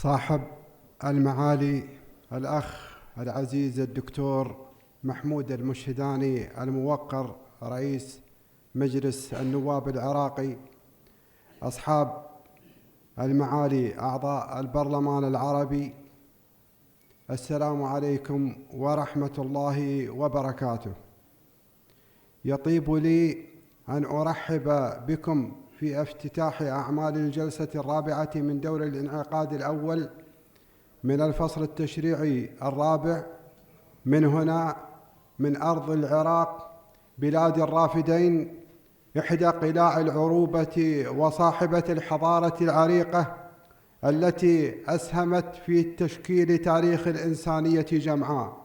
صاحب المعالي الأخ العزيز الدكتور محمود المشهداني الموقر رئيس مجلس النواب العراقي، أصحاب المعالي أعضاء البرلمان العربي، السلام عليكم ورحمة الله وبركاته. يطيب لي أن أرحب بكم في افتتاح أعمال الجلسة الرابعة من دور الانعقاد الأول من الفصل التشريعي الرابع من هنا من أرض العراق، بلاد الرافدين، إحدى قلاع العروبة وصاحبة الحضارة العريقة التي أسهمت في تشكيل تاريخ الإنسانية جمعاء.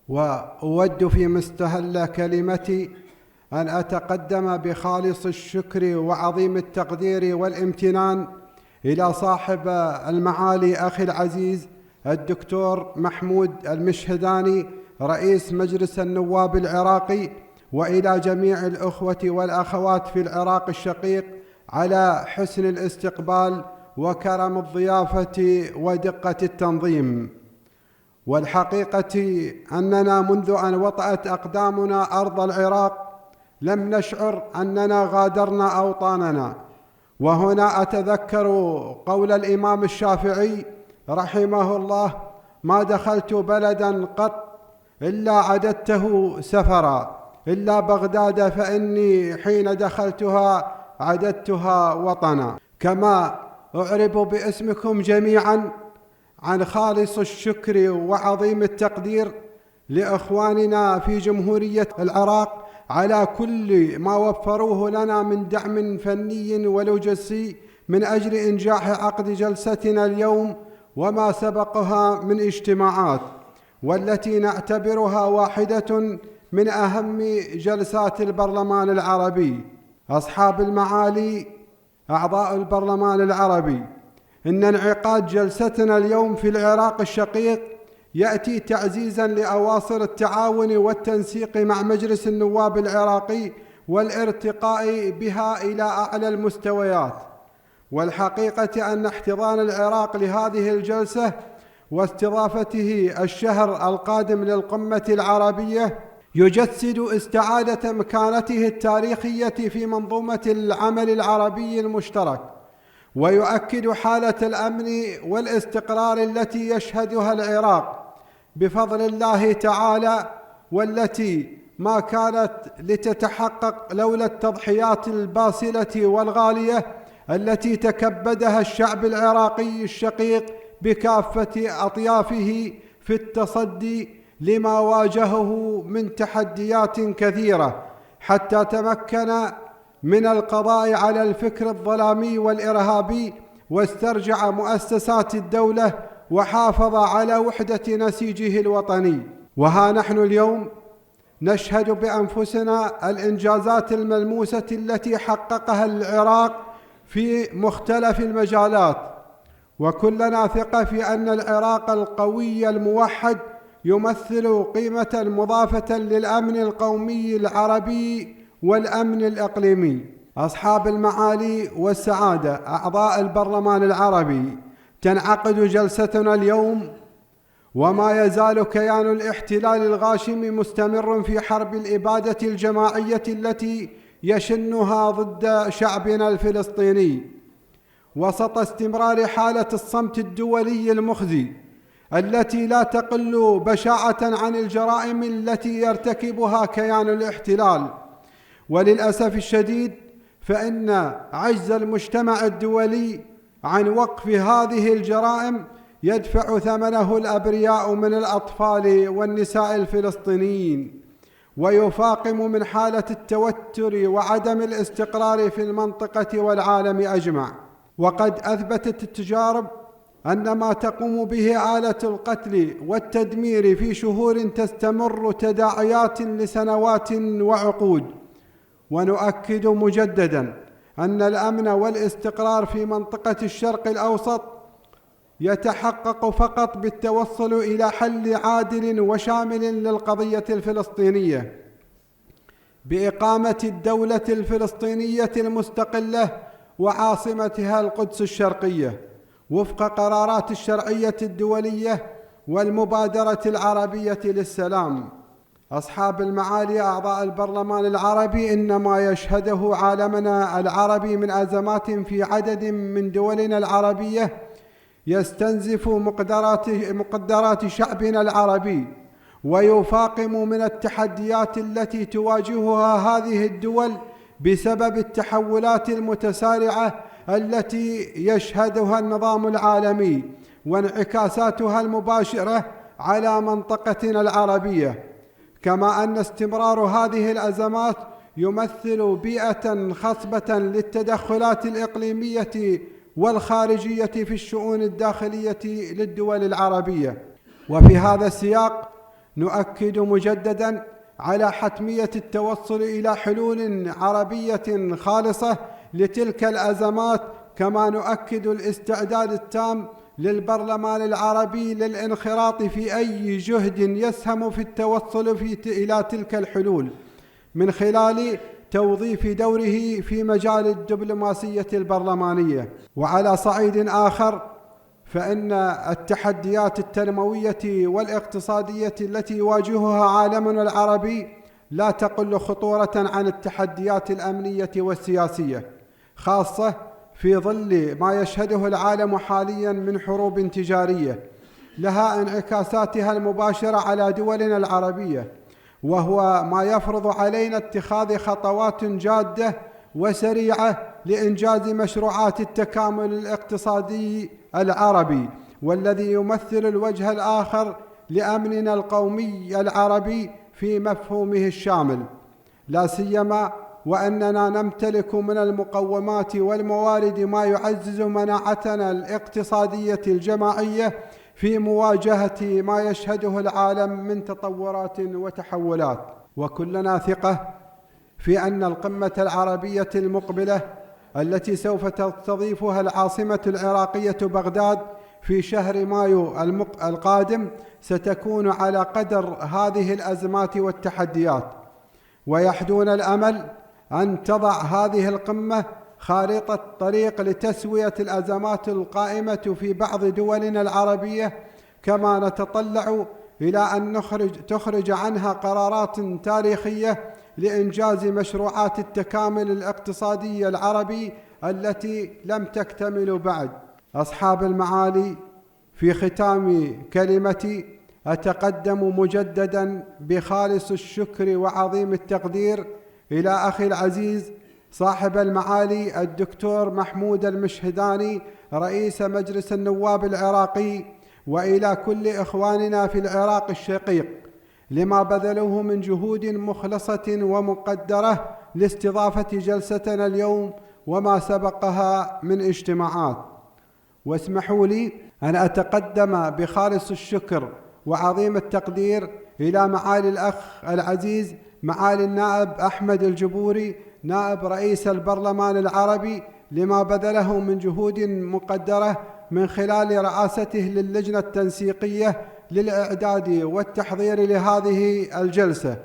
وأود في مستهل كلمتي أن أتقدم بخالص الشكر وعظيم التقدير والامتنان إلى صاحب المعالي أخي العزيز الدكتور محمود المشهداني رئيس مجلس النواب العراقي، وإلى جميع الأخوة والأخوات في العراق الشقيق على حسن الاستقبال وكرم الضيافة ودقة التنظيم. والحقيقة أننا منذ أن وطأت أقدامنا أرض العراق لم نشعر أننا غادرنا أوطاننا. وهنا أتذكر قول الإمام الشافعي رحمه الله: ما دخلت بلدا قط إلا عددته سفرا، إلا بغداد فإني حين دخلتها عددتها وطنا. كما أعرب باسمكم جميعا عن خالص الشكر وعظيم التقدير لإخواننا في جمهورية العراق على كل ما وفروه لنا من دعم فني ولوجستي من أجل إنجاح عقد جلستنا اليوم وما سبقها من اجتماعات، والتي نعتبرها واحدة من أهم جلسات البرلمان العربي. أصحاب المعالي أعضاء البرلمان العربي، إن انعقاد جلستنا اليوم في العراق الشقيق يأتي تعزيزاً لأواصر التعاون والتنسيق مع مجلس النواب العراقي والارتقاء بها إلى أعلى المستويات. والحقيقة أن احتضان العراق لهذه الجلسة واستضافته الشهر القادم للقمة العربية يجسد استعادة مكانته التاريخية في منظومة العمل العربي المشترك، ويؤكد حالة الأمن والاستقرار التي يشهدها العراق بفضل الله تعالى، والتي ما كانت لتتحقق لولا التضحيات الباسلة والغالية التي تكبدها الشعب العراقي الشقيق بكافة أطيافه في التصدي لما واجهه من تحديات كثيرة، حتى تمكن من القضاء على الفكر الظلامي والإرهابي، واسترجع مؤسسات الدولة وحافظ على وحدة نسيجه الوطني. وها نحن اليوم نشهد بأنفسنا الإنجازات الملموسة التي حققها العراق في مختلف المجالات، وكلنا ثقة في أن العراق القوي الموحد يمثل قيمة مضافة للأمن القومي العربي والأمن الإقليمي. أصحاب المعالي والسعادة أعضاء البرلمان العربي، تنعقد جلستنا اليوم وما يزال كيان الاحتلال الغاشم مستمر في حرب الإبادة الجماعية التي يشنها ضد شعبنا الفلسطيني، وسط استمرار حالة الصمت الدولي المخزي التي لا تقل بشاعة عن الجرائم التي يرتكبها كيان الاحتلال. وللأسف الشديد فإن عجز المجتمع الدولي عن وقف هذه الجرائم يدفع ثمنه الأبرياء من الأطفال والنساء الفلسطينيين، ويفاقم من حالة التوتر وعدم الاستقرار في المنطقة والعالم أجمع. وقد أثبتت التجارب أن ما تقوم به آلة القتل والتدمير في شهور تستمر تداعيات لسنوات وعقود. ونؤكد مجدداً أن الأمن والاستقرار في منطقة الشرق الأوسط يتحقق فقط بالتوصل إلى حل عادل وشامل للقضية الفلسطينية بإقامة الدولة الفلسطينية المستقلة وعاصمتها القدس الشرقية، وفق قرارات الشرعية الدولية والمبادرة العربية للسلام. أصحاب المعالي أعضاء البرلمان العربي، إنما يشهده عالمنا العربي من أزمات في عدد من دولنا العربية يستنزف مقدرات شعبنا العربي، ويفاقم من التحديات التي تواجهها هذه الدول بسبب التحولات المتسارعة التي يشهدها النظام العالمي وانعكاساتها المباشرة على منطقتنا العربية. كما أن استمرار هذه الأزمات يمثل بيئة خصبة للتدخلات الإقليمية والخارجية في الشؤون الداخلية للدول العربية. وفي هذا السياق نؤكد مجدداً على حتمية التوصل إلى حلول عربية خالصة لتلك الأزمات، كما نؤكد الاستعداد التام للبرلمان العربي للانخراط في أي جهد يسهم في التوصل إلى تلك الحلول من خلال توظيف دوره في مجال الدبلوماسية البرلمانية. وعلى صعيد آخر، فإن التحديات التنموية والاقتصادية التي يواجهها عالمنا العربي لا تقل خطورة عن التحديات الأمنية والسياسية، خاصة في ظل ما يشهده العالم حاليا من حروب تجارية لها انعكاساتها المباشرة على دولنا العربية، وهو ما يفرض علينا اتخاذ خطوات جادة وسريعة لإنجاز مشروعات التكامل الاقتصادي العربي، والذي يمثل الوجه الآخر لأمننا القومي العربي في مفهومه الشامل، لا سيما وأننا نمتلك من المقومات والموارد ما يعزز مناعتنا الاقتصادية الجماعية في مواجهة ما يشهده العالم من تطورات وتحولات. وكلنا ثقة في أن القمة العربية المقبلة التي سوف تستضيفها العاصمة العراقية بغداد في شهر مايو القادم ستكون على قدر هذه الأزمات والتحديات، ويحدون الأمل أن تضع هذه القمة خارطة طريق لتسوية الأزمات القائمة في بعض دولنا العربية، كما نتطلع إلى أن تخرج عنها قرارات تاريخية لإنجاز مشروعات التكامل الاقتصادي العربي التي لم تكتمل بعد. أصحاب المعالي، في ختام كلمتي أتقدم مجددا بخالص الشكر وعظيم التقدير إلى أخي العزيز صاحب المعالي الدكتور محمود المشهداني رئيس مجلس النواب العراقي، وإلى كل إخواننا في العراق الشقيق لما بذلوه من جهود مخلصة ومقدرة لاستضافة جلستنا اليوم وما سبقها من اجتماعات. واسمحوا لي أن أتقدم بخالص الشكر وعظيم التقدير إلى معالي الأخ العزيز معالي النائب أحمد الجبوري نائب رئيس البرلمان العربي لما بذله من جهود مقدرة من خلال رئاسته للجنة التنسيقية للإعداد والتحضير لهذه الجلسة.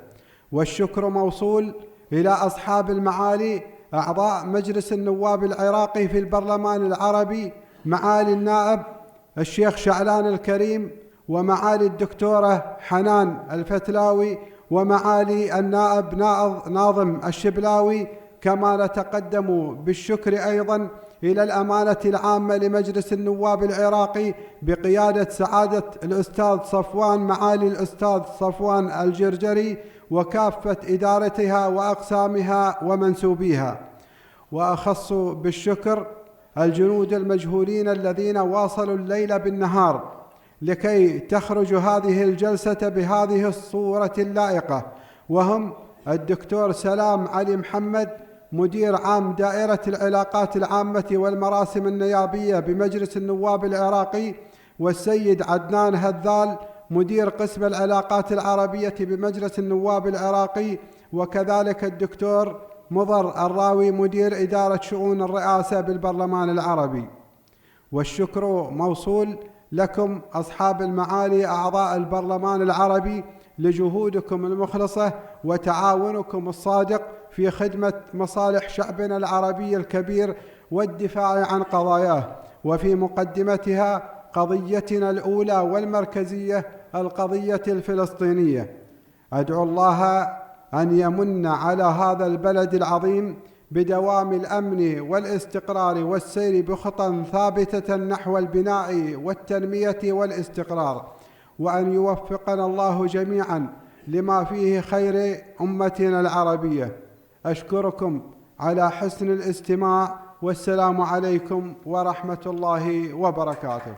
والشكر موصول إلى أصحاب المعالي أعضاء مجلس النواب العراقي في البرلمان العربي معالي النائب الشيخ شعلان الكريم، ومعالي الدكتورة حنان الفتلاوي، ومعالي النائب ناظم الشبلاوي. كما نتقدم بالشكر أيضا إلى الأمانة العامة لمجلس النواب العراقي بقيادة سعادة الأستاذ صفوان معالي الأستاذ صفوان الجرجري وكافة إدارتها وأقسامها ومنسوبيها. وأخص بالشكر الجنود المجهولين الذين واصلوا الليل بالنهار لكي تخرج هذه الجلسة بهذه الصورة اللائقة، وهم الدكتور سلام علي محمد مدير عام دائرة العلاقات العامة والمراسم النيابية بمجلس النواب العراقي، والسيد عدنان هذال مدير قسم العلاقات العربية بمجلس النواب العراقي، وكذلك الدكتور مضر الراوي مدير إدارة شؤون الرئاسة بالبرلمان العربي. والشكر موصول لكم أصحاب المعالي أعضاء البرلمان العربي لجهودكم المخلصة وتعاونكم الصادق في خدمة مصالح شعبنا العربي الكبير والدفاع عن قضاياه. وفي مقدمتها قضيتنا الأولى والمركزية، القضية الفلسطينية. أدعو الله أن يمن على هذا البلد العظيم بدوام الأمن والاستقرار والسير بخطى ثابتة نحو البناء والتنمية والاستقرار، وأن يوفقنا الله جميعا لما فيه خير أمتنا العربية. أشكركم على حسن الاستماع، والسلام عليكم ورحمة الله وبركاته.